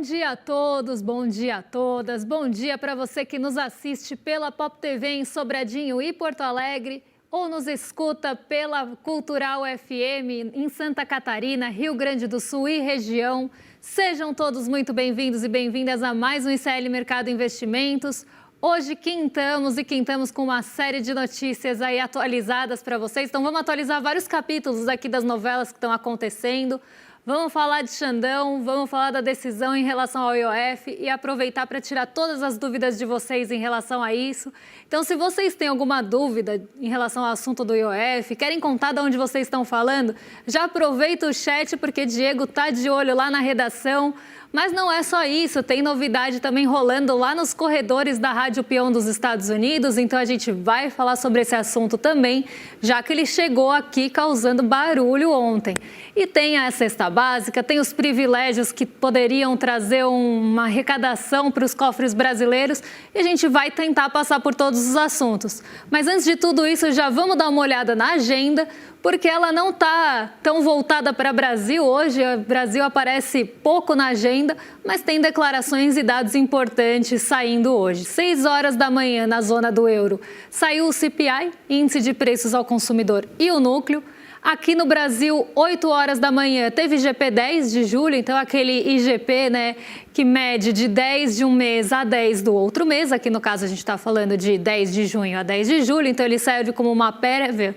Bom dia a todos, bom dia a todas, bom dia para você que nos assiste pela Pop TV em Sobradinho e Porto Alegre ou nos escuta pela Cultural FM em Santa Catarina, Rio Grande do Sul e região. Sejam todos muito bem-vindos e bem-vindas a mais um ICL Mercado Investimentos. Hoje quintamos com uma série de notícias aí atualizadas para vocês. Então vamos atualizar vários capítulos aqui das novelas que estão acontecendo. Vamos falar de Xandão, vamos falar da decisão em relação ao IOF e aproveitar para tirar todas as dúvidas de vocês em relação a isso. Então, se vocês têm alguma dúvida em relação ao assunto do IOF, querem contar de onde vocês estão falando, já aproveita o chat porque Diego tá de olho lá na redação. Mas não é só isso, tem novidade também rolando lá nos corredores da Rádio Peão dos Estados Unidos, então a gente vai falar sobre esse assunto também, já que ele chegou aqui causando barulho ontem. E tem a cesta básica, tem os privilégios que poderiam trazer uma arrecadação para os cofres brasileiros e a gente vai tentar passar por todos os assuntos. Mas antes de tudo isso, já vamos dar uma olhada na agenda, porque ela não está tão voltada para o Brasil hoje. O Brasil aparece pouco na agenda, mas tem declarações e dados importantes saindo hoje. 6 horas da manhã, na zona do euro, saiu o CPI, Índice de Preços ao Consumidor, e o Núcleo. Aqui no Brasil, 8 horas da manhã, teve IGP 10 de julho, então aquele IGP, que mede de 10 de um mês a 10 do outro mês. Aqui no caso a gente está falando de 10 de junho a 10 de julho, então ele serve como uma prévia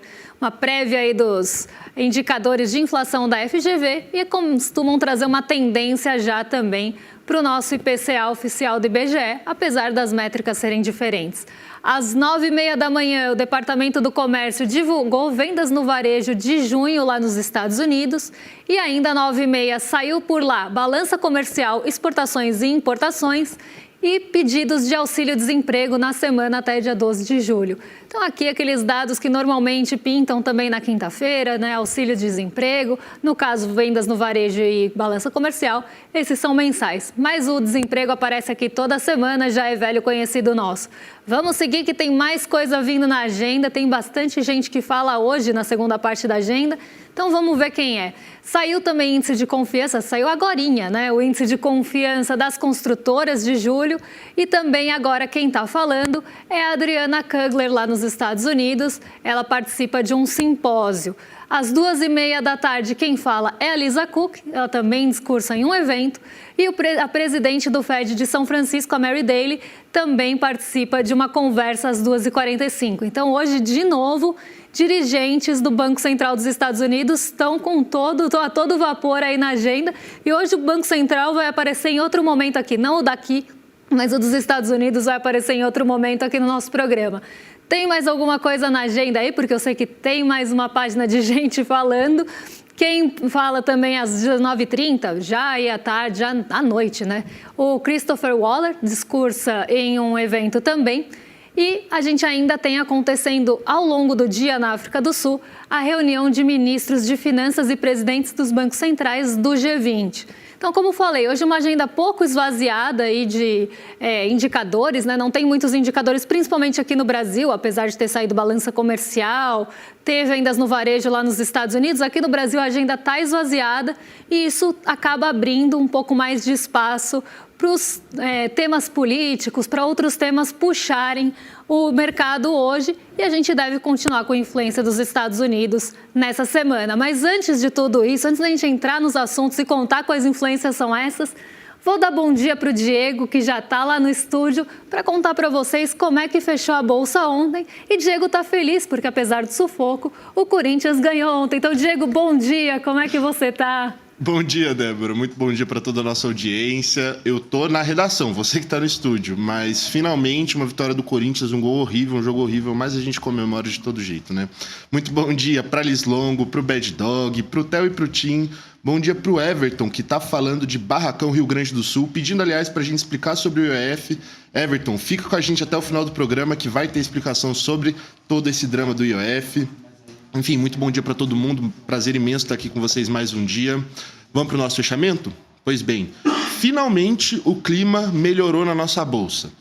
aí dos indicadores de inflação da FGV e costumam trazer uma tendência já também para o nosso IPCA oficial do IBGE, apesar das métricas serem diferentes. Às 9h30 da manhã, o Departamento do Comércio divulgou vendas no varejo de junho lá nos Estados Unidos. E ainda às 9h30 saiu por lá balança comercial, exportações e importações e pedidos de auxílio-desemprego na semana até dia 12 de julho. Então, aqui aqueles dados que normalmente pintam também na quinta-feira, auxílio-desemprego, no caso, vendas no varejo e balança comercial, esses são mensais. Mas o desemprego aparece aqui toda semana, já é velho conhecido nosso. Vamos seguir que tem mais coisa vindo na agenda, tem bastante gente que fala hoje na segunda parte da agenda. Então, vamos ver quem é. Saiu também índice de confiança, saiu agorinha, o índice de confiança das construtoras de julho. E também agora quem está falando é a Adriana Kugler, lá nos Estados Unidos. Ela participa de um simpósio. Às 2h30 da tarde, quem fala é a Lisa Cook, ela também discursa em um evento. E a presidente do Fed de São Francisco, a Mary Daly, também participa de uma conversa às 2h45. Então, hoje, de novo, dirigentes do Banco Central dos Estados Unidos estão a todo vapor aí na agenda. E hoje o Banco Central vai aparecer em outro momento aqui, não o daqui, mas o dos Estados Unidos vai aparecer em outro momento aqui no nosso programa. Tem mais alguma coisa na agenda aí? Porque eu sei que tem mais uma página de gente falando. Quem fala também às 19h30, já aí à tarde, já à noite, O Christopher Waller discursa em um evento também. E a gente ainda tem acontecendo ao longo do dia na África do Sul a reunião de ministros de finanças e presidentes dos bancos centrais do G20. Então, como falei, hoje uma agenda pouco esvaziada aí de indicadores, Não tem muitos indicadores, principalmente aqui no Brasil, apesar de ter saído balança comercial, ter vendas no varejo lá nos Estados Unidos. Aqui no Brasil a agenda está esvaziada e isso acaba abrindo um pouco mais de espaço para os temas políticos, para outros temas puxarem o mercado hoje, e a gente deve continuar com a influência dos Estados Unidos nessa semana. Mas antes de tudo isso, antes da gente entrar nos assuntos e contar quais influências são essas, vou dar bom dia para o Diego, que já está lá no estúdio, para contar para vocês como é que fechou a Bolsa ontem. E Diego está feliz, porque apesar do sufoco, o Corinthians ganhou ontem. Então, Diego, bom dia, como é que você está? Bom dia, Débora. Muito bom dia para toda a nossa audiência. Eu tô na redação, você que está no estúdio, mas finalmente uma vitória do Corinthians, um gol horrível, um jogo horrível, mas a gente comemora de todo jeito, Muito bom dia para Liz Longo, para o Bad Dog, para o Theo e para o Tim. Bom dia para o Everton, que está falando de Barracão, Rio Grande do Sul, pedindo, aliás, para a gente explicar sobre o IOF. Everton, fica com a gente até o final do programa, que vai ter explicação sobre todo esse drama do IOF. Enfim, muito bom dia para todo mundo. Prazer imenso estar aqui com vocês mais um dia. Vamos para o nosso fechamento? Pois bem, finalmente o clima melhorou na nossa bolsa.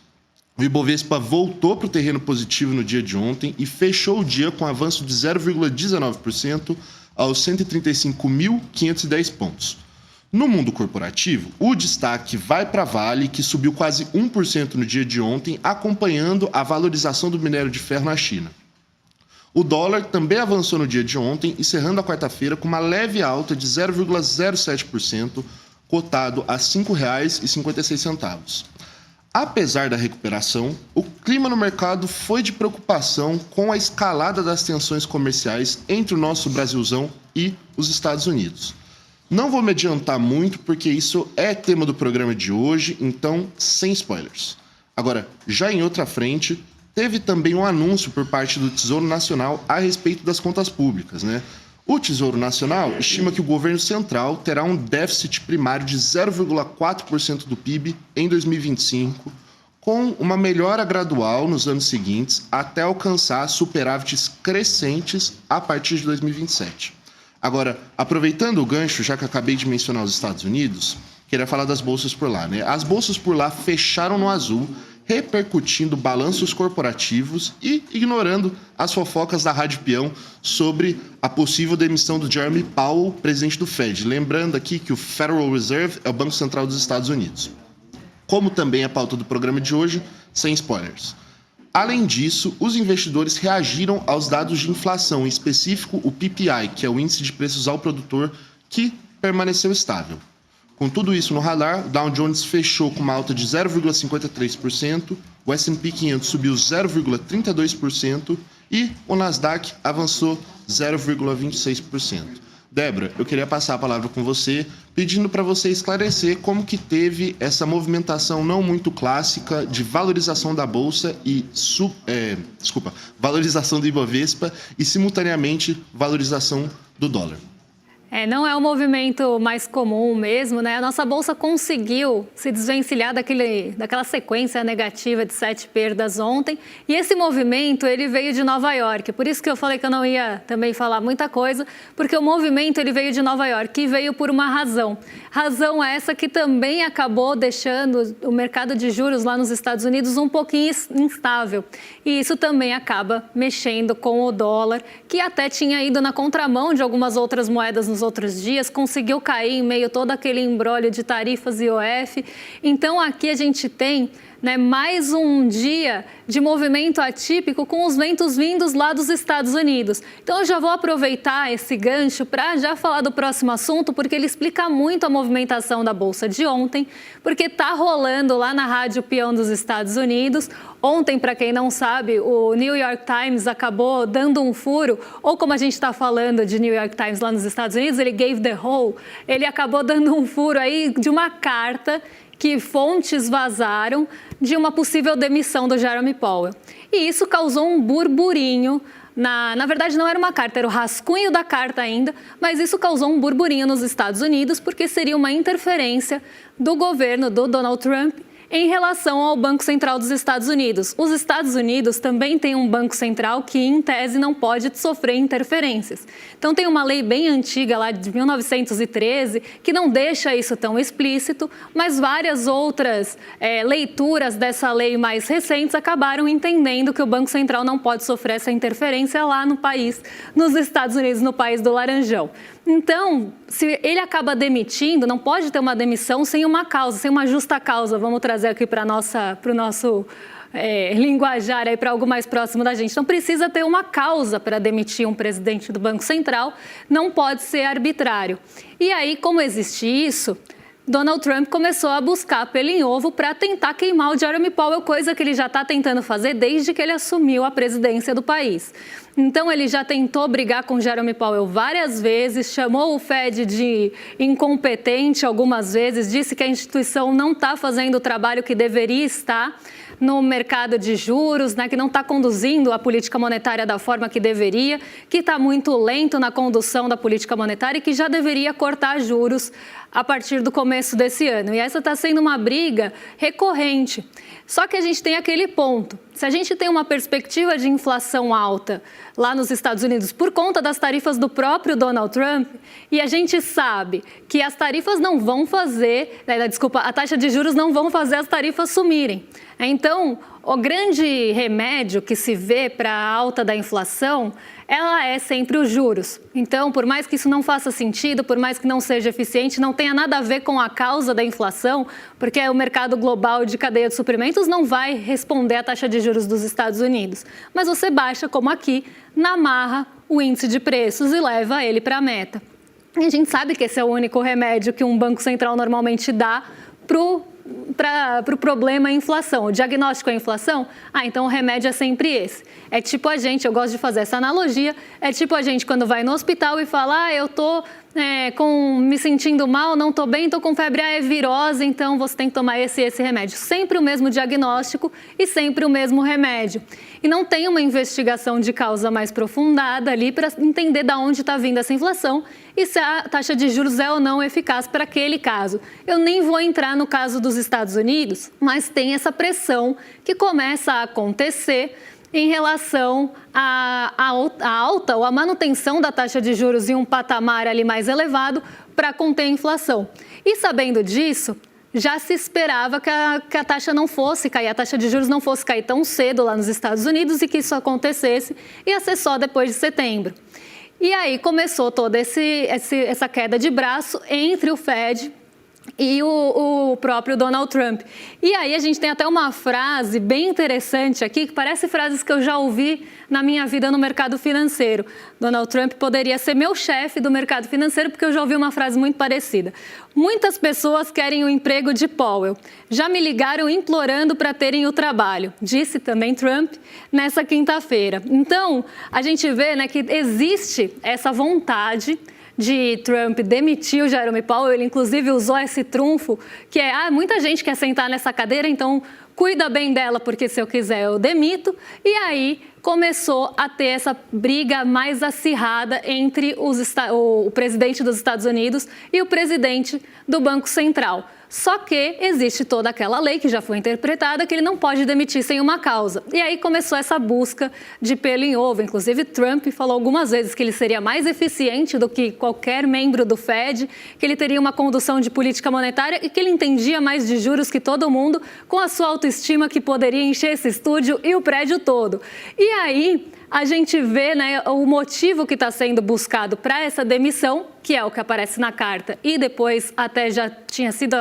O Ibovespa voltou para o terreno positivo no dia de ontem e fechou o dia com avanço de 0,19% aos 135.510 pontos. No mundo corporativo, o destaque vai para a Vale, que subiu quase 1% no dia de ontem, acompanhando a valorização do minério de ferro na China. O dólar também avançou no dia de ontem, encerrando a quarta-feira com uma leve alta de 0,07%, cotado a R$ 5,56. Apesar da recuperação, o clima no mercado foi de preocupação com a escalada das tensões comerciais entre o nosso Brasilzão e os Estados Unidos. Não vou me adiantar muito, porque isso é tema do programa de hoje, então sem spoilers. Agora, já em outra frente, teve também um anúncio por parte do Tesouro Nacional a respeito das contas públicas, né? O Tesouro Nacional estima que o governo central terá um déficit primário de 0,4% do PIB em 2025, com uma melhora gradual nos anos seguintes até alcançar superávites crescentes a partir de 2027. Agora, aproveitando o gancho, já que acabei de mencionar os Estados Unidos, queria falar das bolsas por lá, né? As bolsas por lá fecharam no azul, repercutindo balanços corporativos e ignorando as fofocas da Rádio Peão sobre a possível demissão do Jeremy Powell, presidente do Fed. Lembrando aqui que o Federal Reserve é o Banco Central dos Estados Unidos. Como também a pauta do programa de hoje, sem spoilers. Além disso, os investidores reagiram aos dados de inflação, em específico o PPI, que é o Índice de Preços ao Produtor, que permaneceu estável. Com tudo isso no radar, o Dow Jones fechou com uma alta de 0,53%, o S&P 500 subiu 0,32% e o Nasdaq avançou 0,26%. Débora, eu queria passar a palavra com você, pedindo para você esclarecer como que teve essa movimentação não muito clássica de valorização da Bolsa e valorização do Ibovespa e, simultaneamente, valorização do dólar. Não é um movimento mais comum mesmo, né? A nossa bolsa conseguiu se desvencilhar daquela sequência negativa de 7 perdas ontem. E esse movimento, ele veio de Nova York. Por isso que eu falei que eu não ia também falar muita coisa, porque o movimento ele veio de Nova York e veio por uma razão. Razão essa que também acabou deixando o mercado de juros lá nos Estados Unidos um pouquinho instável. E isso também acaba mexendo com o dólar, que até tinha ido na contramão de algumas outras moedas nos outros dias, conseguiu cair em meio a todo aquele imbróglio de tarifas e IOF. Então aqui a gente tem, né, mais um dia de movimento atípico com os ventos vindos lá dos Estados Unidos. Então eu já vou aproveitar esse gancho para já falar do próximo assunto, porque ele explica muito a movimentação da Bolsa de ontem, porque está rolando lá na Rádio Peão dos Estados Unidos. Ontem, para quem não sabe, o New York Times acabou dando um furo, ou como a gente está falando de New York Times lá nos Estados Unidos, ele gave the hole, ele acabou dando um furo aí de uma carta que fontes vazaram de uma possível demissão do Jeremy Powell. E isso causou um burburinho. Na verdade, não era uma carta, era o rascunho da carta ainda, mas isso causou um burburinho nos Estados Unidos, porque seria uma interferência do governo do Donald Trump em relação ao Banco Central dos Estados Unidos. Os Estados Unidos também têm um Banco Central que, em tese, não pode sofrer interferências. Então, tem uma lei bem antiga, lá de 1913, que não deixa isso tão explícito, mas várias outras leituras dessa lei mais recentes acabaram entendendo que o Banco Central não pode sofrer essa interferência lá no país, nos Estados Unidos, no país do Laranjão. Então, se ele acaba demitindo, não pode ter uma demissão sem uma causa, sem uma justa causa. Vamos trazer aqui para o nosso linguajar, para algo mais próximo da gente. Então, precisa ter uma causa para demitir um presidente do Banco Central, não pode ser arbitrário. E aí, como existe isso, Donald Trump começou a buscar pelo em ovo para tentar queimar o Jeremy Powell, coisa que ele já está tentando fazer desde que ele assumiu a presidência do país. Então, ele já tentou brigar com o Jeremy Powell várias vezes, chamou o Fed de incompetente algumas vezes, disse que a instituição não está fazendo o trabalho que deveria estar no mercado de juros, né, que não está conduzindo a política monetária da forma que deveria, que está muito lento na condução da política monetária e que já deveria cortar juros a partir do começo desse ano. E essa está sendo uma briga recorrente. Só que a gente tem aquele ponto. Se a gente tem uma perspectiva de inflação alta lá nos Estados Unidos por conta das tarifas do próprio Donald Trump, e a gente sabe que as tarifas não vão fazer, a taxa de juros não vão fazer as tarifas sumirem. Então, o grande remédio que se vê para a alta da inflação, ela é sempre os juros. Então, por mais que isso não faça sentido, por mais que não seja eficiente, não tenha nada a ver com a causa da inflação, porque o mercado global de cadeia de suprimentos não vai responder à taxa de juros dos Estados Unidos. Mas você baixa, como aqui, na marra, o índice de preços e leva ele para a meta. E a gente sabe que esse é o único remédio que um banco central normalmente dá para o problema é a inflação. O diagnóstico é a inflação? Então o remédio é sempre esse. É tipo a gente, eu gosto de fazer essa analogia, é tipo a gente quando vai no hospital e fala, eu tô me sentindo mal, não tô bem, tô com febre, é virose, então você tem que tomar esse remédio. Sempre o mesmo diagnóstico e sempre o mesmo remédio. E não tem uma investigação de causa mais aprofundada ali para entender de onde está vindo essa inflação e se a taxa de juros é ou não eficaz para aquele caso. Eu nem vou entrar no caso dos Estados Unidos, mas tem essa pressão que começa a acontecer em relação à alta ou à manutenção da taxa de juros em um patamar ali mais elevado para conter a inflação. E sabendo disso, já se esperava que a taxa não fosse cair, a taxa de juros não fosse cair tão cedo lá nos Estados Unidos e que isso acontecesse ia ser só depois de setembro. E aí começou toda essa queda de braço entre o Fed e o próprio Donald Trump. E aí a gente tem até uma frase bem interessante aqui, que parece frases que eu já ouvi na minha vida no mercado financeiro. Donald Trump poderia ser meu chefe do mercado financeiro, porque eu já ouvi uma frase muito parecida. Muitas pessoas querem o emprego de Powell. Já me ligaram implorando para terem o trabalho, disse também Trump nessa quinta-feira. Então, a gente vê, né, que existe essa vontade de Trump demitir o Jerome Powell. Ele inclusive usou esse trunfo, que é, muita gente quer sentar nessa cadeira, então cuida bem dela, porque se eu quiser eu demito. E aí começou a ter essa briga mais acirrada entre o presidente dos Estados Unidos e o presidente do Banco Central. Só que existe toda aquela lei que já foi interpretada que ele não pode demitir sem uma causa. E aí começou essa busca de pelo em ovo. Inclusive, Trump falou algumas vezes que ele seria mais eficiente do que qualquer membro do Fed, que ele teria uma condução de política monetária e que ele entendia mais de juros que todo mundo, com a sua autoestima que poderia encher esse estúdio e o prédio todo. E aí a gente vê, né, o motivo que está sendo buscado para essa demissão, que é o que aparece na carta e depois até já tinha sido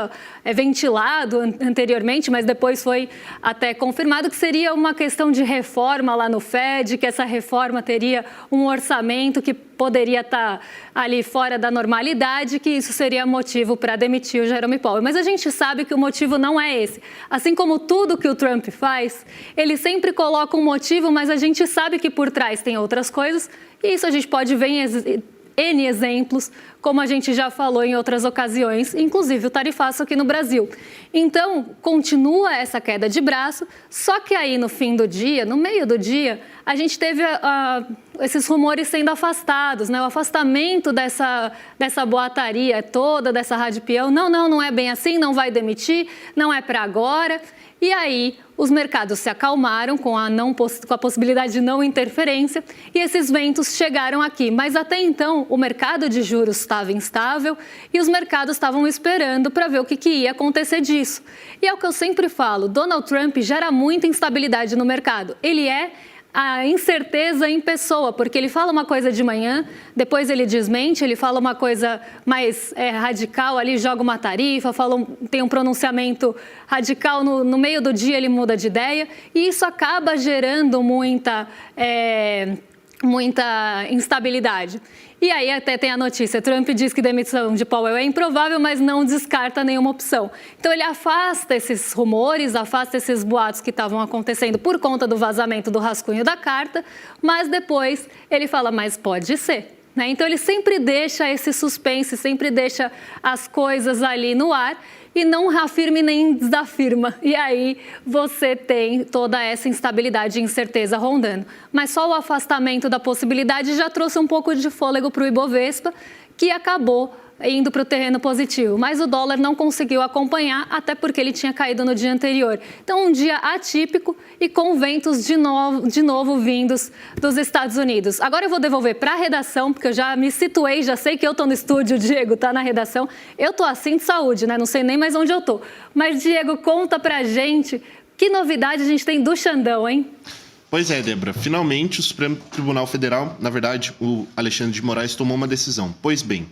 ventilado anteriormente, mas depois foi até confirmado que seria uma questão de reforma lá no Fed, que essa reforma teria um orçamento que poderia estar ali fora da normalidade, que isso seria motivo para demitir o Jerome Powell. Mas a gente sabe que o motivo não é esse. Assim como tudo que o Trump faz, ele sempre coloca um motivo, mas a gente sabe que por trás tem outras coisas, e isso a gente pode ver em N exemplos, como a gente já falou em outras ocasiões, inclusive o tarifaço aqui no Brasil. Então, continua essa queda de braço, só que aí no fim do dia, no meio do dia, a gente teve esses rumores sendo afastados, né? O afastamento dessa boataria toda, dessa rádio peão. Não é bem assim, não vai demitir, não é para agora. E aí os mercados se acalmaram com a possibilidade de não interferência e esses ventos chegaram aqui. Mas até então o mercado de juros estava instável e os mercados estavam esperando para ver o que ia acontecer disso. E é o que eu sempre falo, Donald Trump gera muita instabilidade no mercado. Ele é a incerteza em pessoa, porque ele fala uma coisa de manhã, depois ele desmente, ele fala uma coisa mais radical ali, joga uma tarifa, tem um pronunciamento radical, no meio do dia ele muda de ideia, e isso acaba gerando muita instabilidade. E aí até tem a notícia, Trump diz que demissão de Powell é improvável, mas não descarta nenhuma opção. Então ele afasta esses rumores, afasta esses boatos que estavam acontecendo por conta do vazamento do rascunho da carta, mas depois ele fala, mas pode ser. Né? Então ele sempre deixa esse suspense, sempre deixa as coisas ali no ar e não afirma nem desafirma. E aí você tem toda essa instabilidade e incerteza rondando. Mas só o afastamento da possibilidade já trouxe um pouco de fôlego para o Ibovespa, que acabou indo para o terreno positivo, mas o dólar não conseguiu acompanhar, até porque ele tinha caído no dia anterior. Então, um dia atípico e com ventos de novo vindos dos Estados Unidos. Agora eu vou devolver para a redação, porque eu já me situei, já sei que eu estou no estúdio, o Diego está na redação. Eu estou assim de saúde, né? Não sei nem mais onde eu estou. Mas, Diego, conta para a gente Que novidade a gente tem do Xandão, hein? Pois é, Débora. Finalmente, o Supremo Tribunal Federal, na verdade, o Alexandre de Moraes, tomou uma decisão. Pois bem,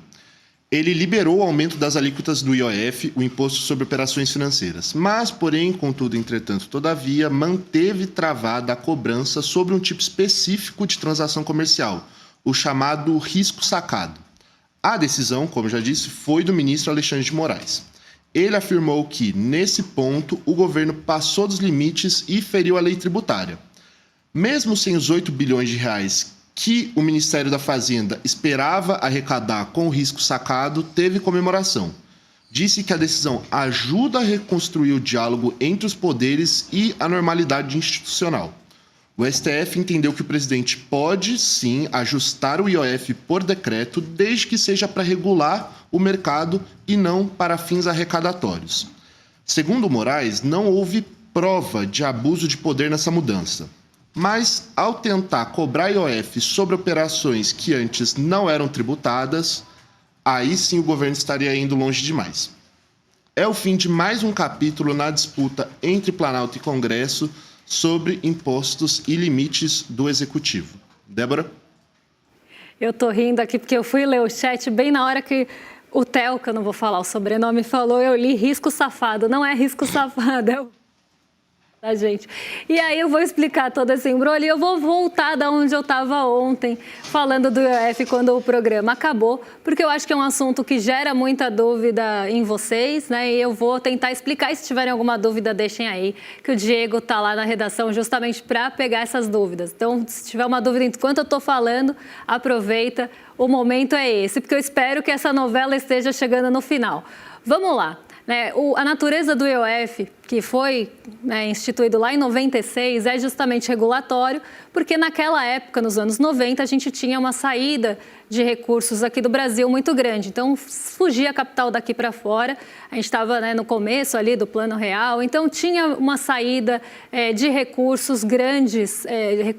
ele liberou o aumento das alíquotas do IOF, o Imposto sobre Operações Financeiras. Mas, porém, contudo, entretanto, todavia, manteve travada a cobrança sobre um tipo específico de transação comercial, o chamado risco sacado. A decisão, como já disse, foi do ministro Alexandre de Moraes. Ele afirmou que, nesse ponto, o governo passou dos limites e feriu a lei tributária. Mesmo sem os 8 bilhões de reais que o Ministério da Fazenda esperava arrecadar com o risco sacado, teve comemoração. Disse que a decisão ajuda a reconstruir o diálogo entre os poderes e a normalidade institucional. O STF entendeu que o presidente pode, sim, ajustar o IOF por decreto, desde que seja para regular o mercado e não para fins arrecadatórios. Segundo Moraes, não houve prova de abuso de poder nessa mudança. Mas, ao tentar cobrar IOF sobre operações que antes não eram tributadas, aí sim o governo estaria indo longe demais. É o fim de mais um capítulo na disputa entre Planalto e Congresso sobre impostos e limites do Executivo. Débora? Eu tô rindo aqui porque eu fui ler o chat bem na hora que o Theo, que eu não vou falar o sobrenome, falou, eu li risco safado. Não é risco safado, é o... da gente. E aí eu vou explicar todo esse embrolho e eu vou voltar da onde eu estava ontem, falando do IOF quando o programa acabou, porque eu acho que é um assunto que gera muita dúvida em vocês, né? E eu vou tentar explicar, e se tiverem alguma dúvida, deixem aí, que o Diego está lá na redação justamente para pegar essas dúvidas. Então, se tiver uma dúvida enquanto eu estou falando, aproveita, o momento é esse, porque eu espero que essa novela esteja chegando no final. Vamos lá. A natureza do IOF, que foi instituído lá em 96, é justamente regulatório, porque naquela época, nos anos 90, a gente tinha uma saída de recursos aqui do Brasil muito grande. Então, fugia a capital daqui para fora. A gente estava no começo ali do Plano Real, então tinha uma saída de recursos grandes,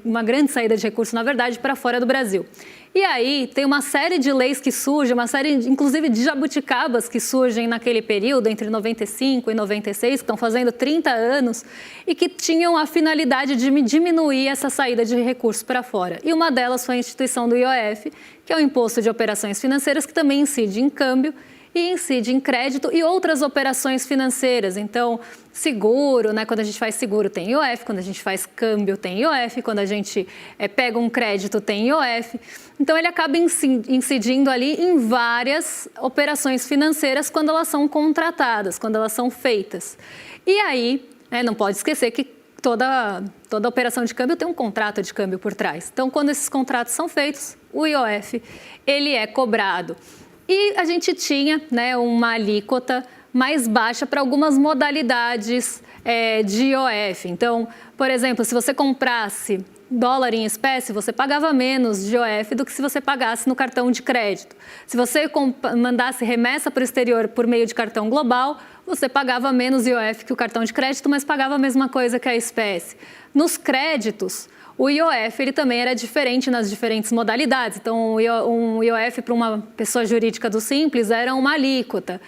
uma grande saída de recursos, na verdade, para fora do Brasil. E aí tem uma série de leis que surgem, uma série, inclusive, de jabuticabas que surgem naquele período, entre 95 e 96, que estão fazendo 30 anos, e que tinham a finalidade de diminuir essa saída de recursos para fora. E uma delas foi a instituição do IOF, que é o Imposto de Operações Financeiras, que também incide em câmbio e incide em crédito e outras operações financeiras. Então, seguro, quando a gente faz seguro tem IOF, quando a gente faz câmbio tem IOF, quando a gente pega um crédito tem IOF. Então, ele acaba incidindo ali em várias operações financeiras quando elas são contratadas, quando elas são feitas. E aí, não pode esquecer que toda operação de câmbio tem um contrato de câmbio por trás. Então, quando esses contratos são feitos, o IOF ele é cobrado. E a gente tinha uma alíquota mais baixa para algumas modalidades de IOF. Então, por exemplo, se você comprasse dólar em espécie, você pagava menos de IOF do que se você pagasse no cartão de crédito. Se você mandasse remessa para o exterior por meio de cartão global, você pagava menos IOF que o cartão de crédito, mas pagava a mesma coisa que a espécie. Nos créditos, o IOF ele também era diferente nas diferentes modalidades. Então, um IOF para uma pessoa jurídica do Simples era uma alíquota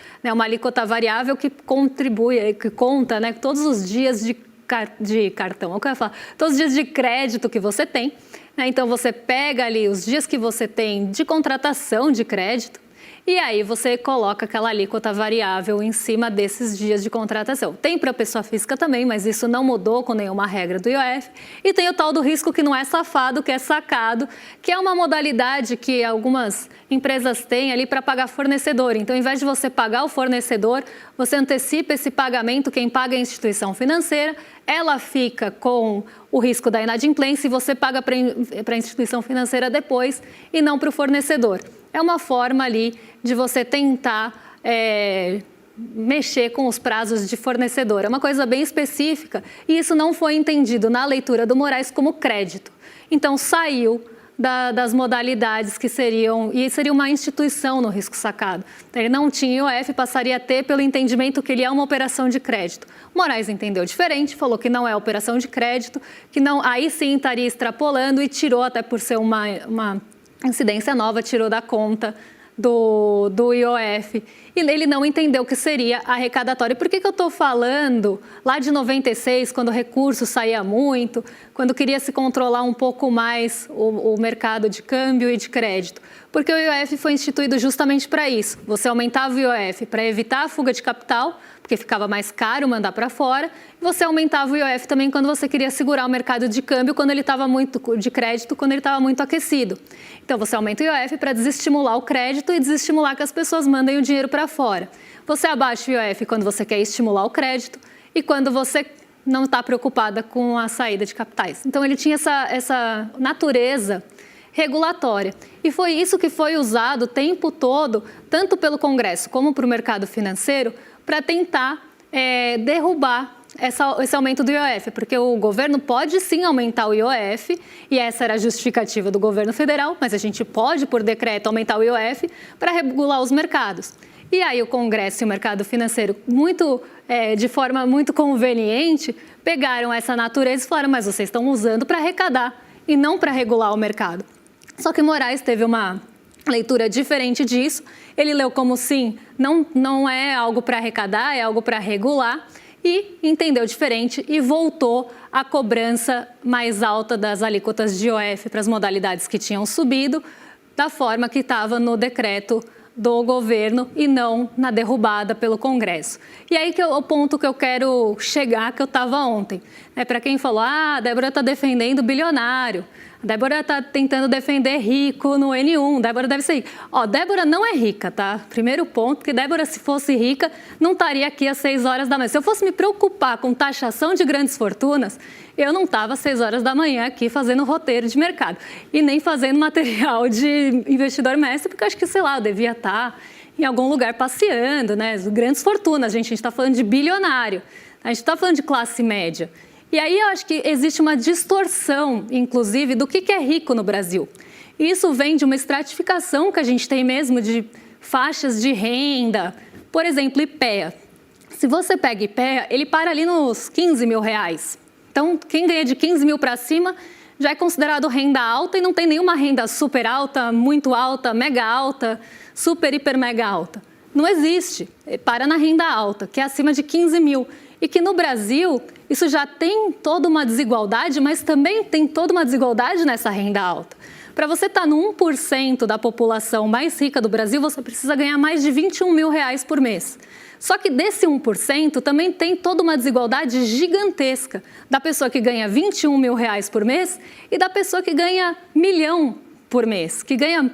variável que contribui, que conta todos os dias de cartão, todos os dias de crédito que você tem. Então, você pega ali os dias que você tem de contratação de crédito e aí você coloca aquela alíquota variável em cima desses dias de contratação. Tem para a pessoa física também, mas isso não mudou com nenhuma regra do IOF. E tem o tal do risco que não é safado, que é sacado, que é uma modalidade que algumas empresas têm ali para pagar fornecedor. Então, ao invés de você pagar o fornecedor, você antecipa esse pagamento, quem paga é a instituição financeira, ela fica com o risco da inadimplência e você paga para a instituição financeira depois e não para o fornecedor. É uma forma ali de você tentar mexer com os prazos de fornecedor. É uma coisa bem específica e isso não foi entendido na leitura do Moraes como crédito. Então, saiu das modalidades que seriam, e seria uma instituição no risco sacado. Ele não tinha IOF, passaria a ter pelo entendimento que ele é uma operação de crédito. Moraes entendeu diferente, falou que não é operação de crédito, que não, aí sim estaria extrapolando e tirou, até por ser uma incidência nova, tirou da conta do IOF, e ele não entendeu que seria arrecadatório. Por que eu estou falando lá de 96, quando o recurso saía muito, quando queria se controlar um pouco mais o mercado de câmbio e de crédito? Porque o IOF foi instituído justamente para isso. Você aumentava o IOF para evitar a fuga de capital, porque ficava mais caro mandar para fora. Você aumentava o IOF também quando você queria segurar o mercado de câmbio, quando ele estava muito de crédito, quando ele estava muito aquecido. Então você aumenta o IOF para desestimular o crédito e desestimular que as pessoas mandem o dinheiro para fora. Você abaixa o IOF quando você quer estimular o crédito e quando você não está preocupada com a saída de capitais. Então ele tinha essa natureza regulatória. E foi isso que foi usado o tempo todo, tanto pelo Congresso como para o mercado financeiro, para tentar derrubar esse aumento do IOF, porque o governo pode sim aumentar o IOF, e essa era a justificativa do governo federal, mas a gente pode, por decreto, aumentar o IOF para regular os mercados. E aí o Congresso e o mercado financeiro, de forma muito conveniente, pegaram essa natureza e falaram, mas vocês estão usando para arrecadar e não para regular o mercado. Só que Moraes teve uma leitura diferente disso. Ele leu como sim, não é algo para arrecadar, é algo para regular, e entendeu diferente e voltou à cobrança mais alta das alíquotas de IOF para as modalidades que tinham subido, da forma que estava no decreto do governo e não na derrubada pelo Congresso. E aí que é o ponto que eu quero chegar, que eu estava ontem. Para quem falou, a Débora está defendendo bilionário, a Débora está tentando defender rico no N1, Débora deve ser rica. Débora não é rica, tá? Primeiro ponto, porque Débora, se fosse rica, não estaria aqui às 6 horas da manhã. Se eu fosse me preocupar com taxação de grandes fortunas, eu não estava às 6 horas da manhã aqui fazendo roteiro de mercado e nem fazendo material de investidor mestre, porque eu acho que, sei lá, eu devia estar em algum lugar passeando, né? Grandes fortunas, a gente está falando de bilionário, a gente está falando de classe média. E aí eu acho que existe uma distorção, inclusive, do que é rico no Brasil. Isso vem de uma estratificação que a gente tem mesmo de faixas de renda. Por exemplo, IPEA. Se você pega IPEA, ele para ali nos 15 mil reais. Então, quem ganha de 15 mil para cima já é considerado renda alta e não tem nenhuma renda super alta, muito alta, mega alta, super, hiper, mega alta. Não existe. Para na renda alta, que é acima de 15 mil. E que no Brasil, isso já tem toda uma desigualdade, mas também tem toda uma desigualdade nessa renda alta. Para você estar no 1% da população mais rica do Brasil, você precisa ganhar mais de 21 mil reais por mês. Só que desse 1% também tem toda uma desigualdade gigantesca da pessoa que ganha 21 mil reais por mês e da pessoa que ganha 1 milhão por mês, que ganha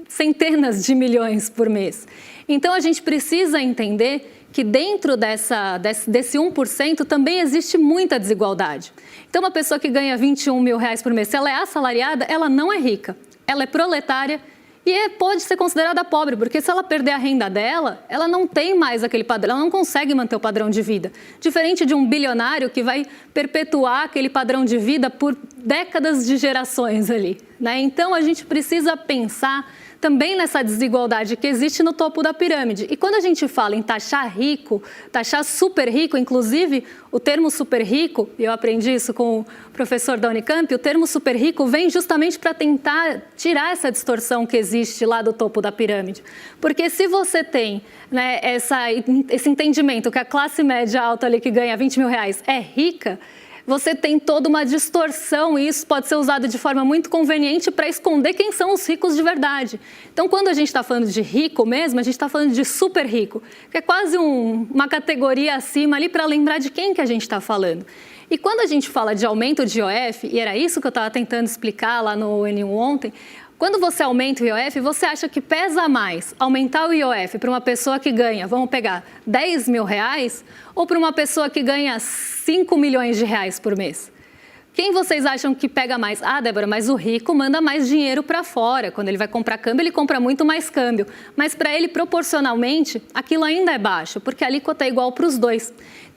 centenas de milhões por mês. Então a gente precisa entender que dentro desse 1% também existe muita desigualdade. Então uma pessoa que ganha 21 mil reais por mês, se ela é assalariada, ela não é rica, ela é proletária e pode ser considerada pobre, porque se ela perder a renda dela, ela não tem mais aquele padrão, ela não consegue manter o padrão de vida. Diferente de um bilionário que vai perpetuar aquele padrão de vida por décadas de gerações ali, né? Então a gente precisa pensar também nessa desigualdade que existe no topo da pirâmide. E quando a gente fala em taxar rico, taxar super rico, inclusive o termo super rico, eu aprendi isso com o professor da Unicamp, o termo super rico vem justamente para tentar tirar essa distorção que existe lá do topo da pirâmide. Porque se você tem, né, esse entendimento que a classe média alta ali que ganha 20 mil reais é rica, você tem toda uma distorção e isso pode ser usado de forma muito conveniente para esconder quem são os ricos de verdade. Então, quando a gente está falando de rico mesmo, a gente está falando de super rico, que é quase uma categoria acima ali para lembrar de quem que a gente está falando. E quando a gente fala de aumento de IOF, e era isso que eu estava tentando explicar lá no N1 ontem, quando você aumenta o IOF, você acha que pesa mais aumentar o IOF para uma pessoa que ganha, vamos pegar, 10 mil reais, ou para uma pessoa que ganha 5 milhões de reais por mês? Quem vocês acham que pega mais? Ah, Débora, mas o rico manda mais dinheiro para fora. Quando ele vai comprar câmbio, ele compra muito mais câmbio. Mas para ele, proporcionalmente, aquilo ainda é baixo, porque a alíquota é igual para os dois.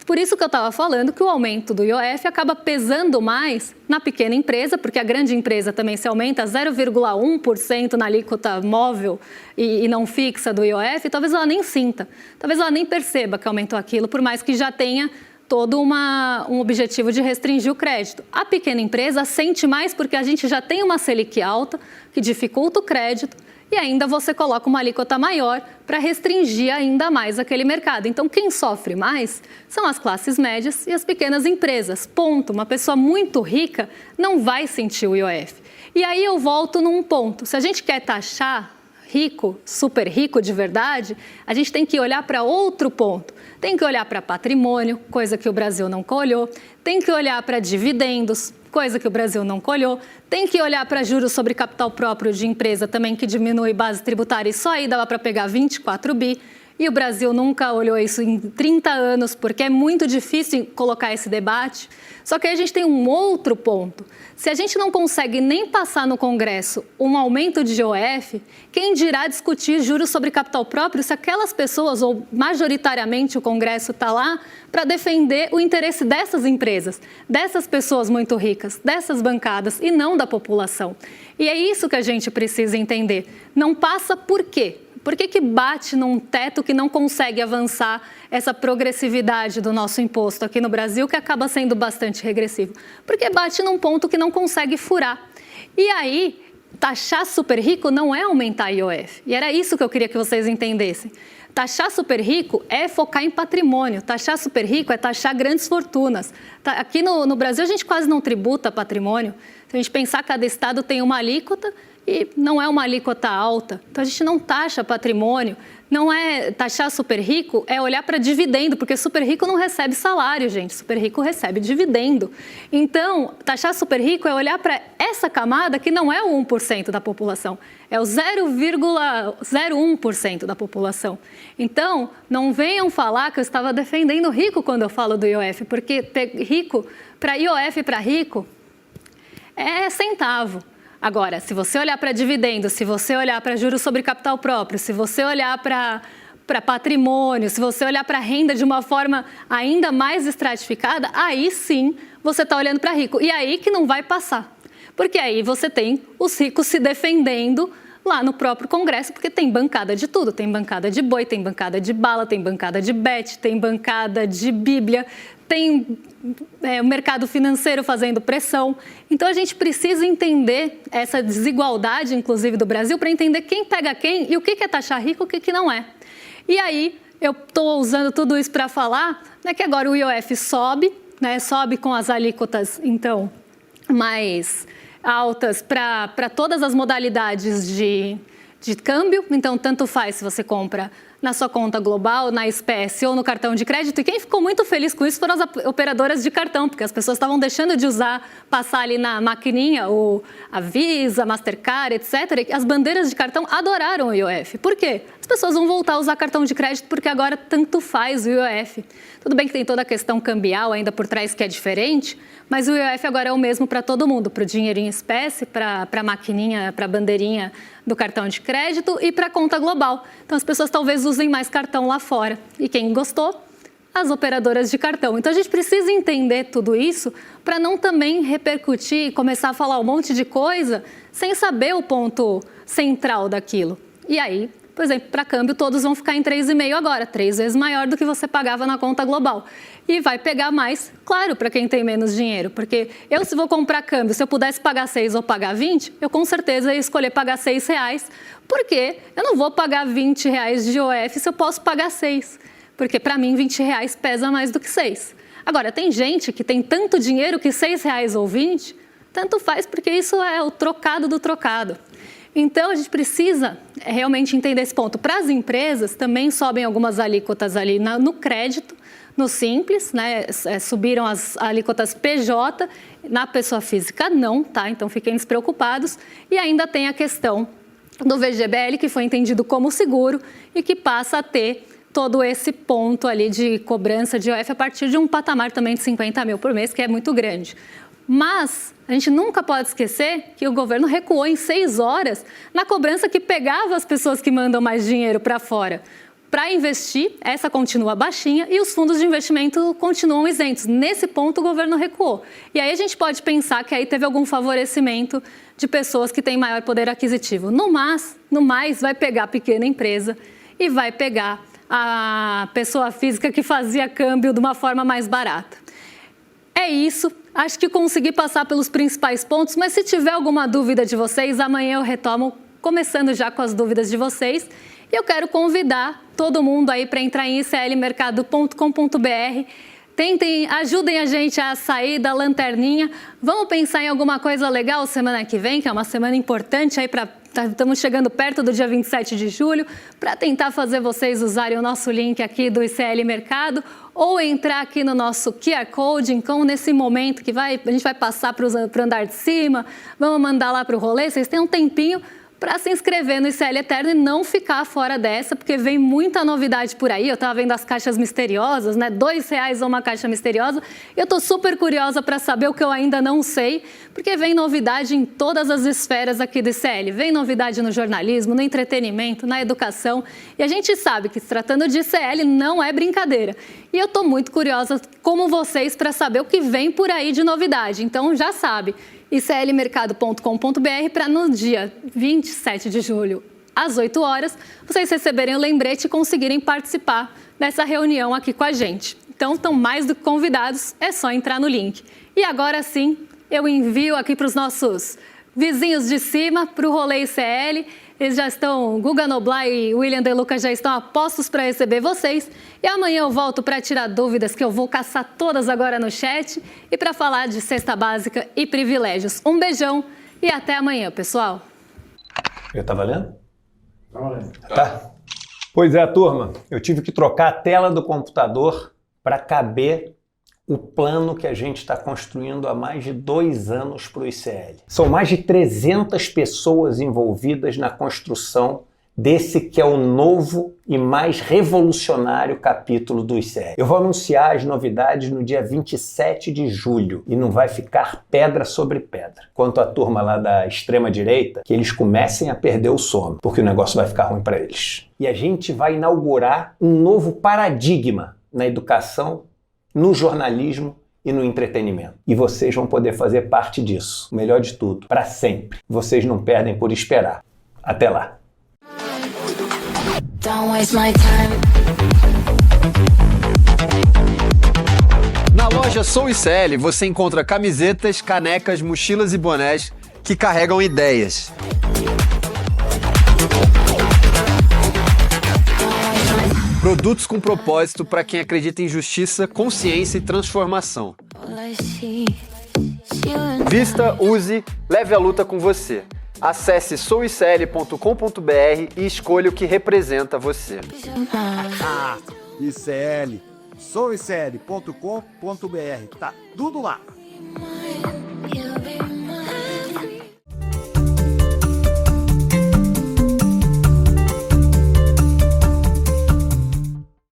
Por isso que eu estava falando que o aumento do IOF acaba pesando mais na pequena empresa, porque a grande empresa também se aumenta 0,1% na alíquota móvel e não fixa do IOF, talvez ela nem sinta, talvez ela nem perceba que aumentou aquilo, por mais que já tenha todo um objetivo de restringir o crédito. A pequena empresa sente mais porque a gente já tem uma Selic alta, que dificulta o crédito, e ainda você coloca uma alíquota maior para restringir ainda mais aquele mercado. Então, quem sofre mais são as classes médias e as pequenas empresas. Ponto. Uma pessoa muito rica não vai sentir o IOF. E aí eu volto num ponto. Se a gente quer taxar rico, super rico de verdade, a gente tem que olhar para outro ponto. Tem que olhar para patrimônio, coisa que o Brasil nunca olhou. Tem que olhar para dividendos, coisa que o Brasil não olhou. Tem que olhar para juros sobre capital próprio de empresa também, que diminui base tributária, e só aí dava para pegar 24 bi. E o Brasil nunca olhou isso em 30 anos, porque é muito difícil colocar esse debate. Só que aí a gente tem um outro ponto. Se a gente não consegue nem passar no Congresso um aumento de IOF, quem dirá discutir juros sobre capital próprio se aquelas pessoas, ou majoritariamente o Congresso está lá, para defender o interesse dessas empresas, dessas pessoas muito ricas, dessas bancadas e não da população. E é isso que a gente precisa entender. Não passa por quê? Por que bate num teto que não consegue avançar essa progressividade do nosso imposto aqui no Brasil, que acaba sendo bastante regressivo? Porque bate num ponto que não consegue furar. E aí, taxar super rico não é aumentar IOF. E era isso que eu queria que vocês entendessem. Taxar super rico é focar em patrimônio. Taxar super rico é taxar grandes fortunas. Aqui no Brasil, a gente quase não tributa patrimônio. Se a gente pensar que cada estado tem uma alíquota, e não é uma alíquota alta. Então, a gente não taxa patrimônio, não é taxar super rico, é olhar para dividendo, porque super rico não recebe salário, gente. Super rico recebe dividendo. Então, taxar super rico é olhar para essa camada que não é o 1% da população, é o 0,01% da população. Então, não venham falar que eu estava defendendo rico quando eu falo do IOF, porque rico, para IOF para rico, é centavo. Agora, se você olhar para dividendos, se você olhar para juros sobre capital próprio, se você olhar para patrimônio, se você olhar para renda de uma forma ainda mais estratificada, aí sim você está olhando para rico. E aí que não vai passar. Porque aí você tem os ricos se defendendo lá no próprio Congresso, porque tem bancada de tudo. Tem bancada de boi, tem bancada de bala, tem bancada de bet, tem bancada de bíblia, tem o mercado financeiro fazendo pressão. Então, a gente precisa entender essa desigualdade, inclusive, do Brasil, para entender quem pega quem e o que é taxar rico e o que não é. E aí, eu estou usando tudo isso para falar, né, que agora o IOF sobe, né, sobe com as alíquotas, então, mais altas para todas as modalidades de câmbio. Então, tanto faz se você compra na sua conta global, na espécie ou no cartão de crédito. E quem ficou muito feliz com isso foram as operadoras de cartão, porque as pessoas estavam deixando de passar ali na maquininha, a Visa, Mastercard, etc. As bandeiras de cartão adoraram o IOF. Por quê? As pessoas vão voltar a usar cartão de crédito porque agora tanto faz o IOF. Tudo bem que tem toda a questão cambial ainda por trás que é diferente, mas o IOF agora é o mesmo para todo mundo, para o dinheiro em espécie, para a maquininha, para a bandeirinha do cartão de crédito e para a conta global. Então, as pessoas talvez usem mais cartão lá fora. E quem gostou? As operadoras de cartão. Então, a gente precisa entender tudo isso para não também repercutir e começar a falar um monte de coisa sem saber o ponto central daquilo. E aí, por exemplo, para câmbio, todos vão ficar em 3,5 agora, 3 vezes maior do que você pagava na conta global. E vai pegar mais, claro, para quem tem menos dinheiro, porque eu, se vou comprar câmbio, se eu pudesse pagar 6 ou pagar 20, eu com certeza ia escolher pagar R$6, porque eu não vou pagar R$20 de IOF se eu posso pagar 6, porque para mim R$20 pesa mais do que 6. Agora, tem gente que tem tanto dinheiro que R$6 ou 20, tanto faz, porque isso é o trocado do trocado. Então, a gente precisa realmente entender esse ponto. Para as empresas, também sobem algumas alíquotas ali no crédito, no Simples, né? Subiram as alíquotas PJ, na pessoa física não, tá? Então, fiquem despreocupados. E ainda tem a questão do VGBL, que foi entendido como seguro e que passa a ter todo esse ponto ali de cobrança de IOF a partir de um patamar também de 50 mil por mês, que é muito grande. Mas a gente nunca pode esquecer que o governo recuou em 6 horas na cobrança que pegava as pessoas que mandam mais dinheiro para fora. Para investir, essa continua baixinha e os fundos de investimento continuam isentos. Nesse ponto, o governo recuou. E aí a gente pode pensar que aí teve algum favorecimento de pessoas que têm maior poder aquisitivo. No mais, vai pegar a pequena empresa e vai pegar a pessoa física que fazia câmbio de uma forma mais barata. É isso. Acho que consegui passar pelos principais pontos, mas se tiver alguma dúvida de vocês, amanhã eu retomo começando já com as dúvidas de vocês. E eu quero convidar todo mundo aí para entrar em iclmercado.com.br. Ajudem a gente a sair da lanterninha. Vamos pensar em alguma coisa legal semana que vem, que é uma semana importante aí estamos chegando perto do dia 27 de julho, para tentar fazer vocês usarem o nosso link aqui do ICL Mercado ou entrar aqui no nosso QR Code. Então, nesse momento que a gente vai passar para o andar de cima, vamos mandar lá para o rolê, vocês têm um tempinho para se inscrever no ICL Eterno e não ficar fora dessa, porque vem muita novidade por aí. Eu estava vendo as caixas misteriosas, né? R$2 uma caixa misteriosa. Eu estou super curiosa para saber o que eu ainda não sei, porque vem novidade em todas as esferas aqui do ICL. Vem novidade no jornalismo, no entretenimento, na educação. E a gente sabe que, se tratando de ICL, não é brincadeira. E eu estou muito curiosa, como vocês, para saber o que vem por aí de novidade. Então, já sabe, iclmercado.com.br, para no dia 27 de julho, às 8 horas, vocês receberem o lembrete e conseguirem participar dessa reunião aqui com a gente. Então, estão mais do que convidados, é só entrar no link. E agora sim, eu envio aqui para os nossos vizinhos de cima, para o Rolê ICL. Eles já estão, Guga Noblar e William De Luca já estão a postos para receber vocês. E amanhã eu volto para tirar dúvidas, que eu vou caçar todas agora no chat, e para falar de cesta básica e privilégios. Um beijão e até amanhã, pessoal. Já tá valendo? Tá valendo. Tá. Pois é, turma, eu tive que trocar a tela do computador para caber o plano que a gente está construindo há mais de 2 anos para o ICL. São mais de 300 pessoas envolvidas na construção desse que é o novo e mais revolucionário capítulo do ICL. Eu vou anunciar as novidades no dia 27 de julho e não vai ficar pedra sobre pedra. Quanto à turma lá da extrema-direita, que eles comecem a perder o sono, porque o negócio vai ficar ruim para eles. E a gente vai inaugurar um novo paradigma na educação, no jornalismo e no entretenimento. E vocês vão poder fazer parte disso. O melhor de tudo, para sempre. Vocês não perdem por esperar. Até lá. Na loja Sou ICL você encontra camisetas, canecas, mochilas e bonés que carregam ideias. Produtos com propósito para quem acredita em justiça, consciência e transformação. Vista, use, leve a luta com você. Acesse souicl.com.br e escolha o que representa você. ICL, souicl.com.br, tá tudo lá.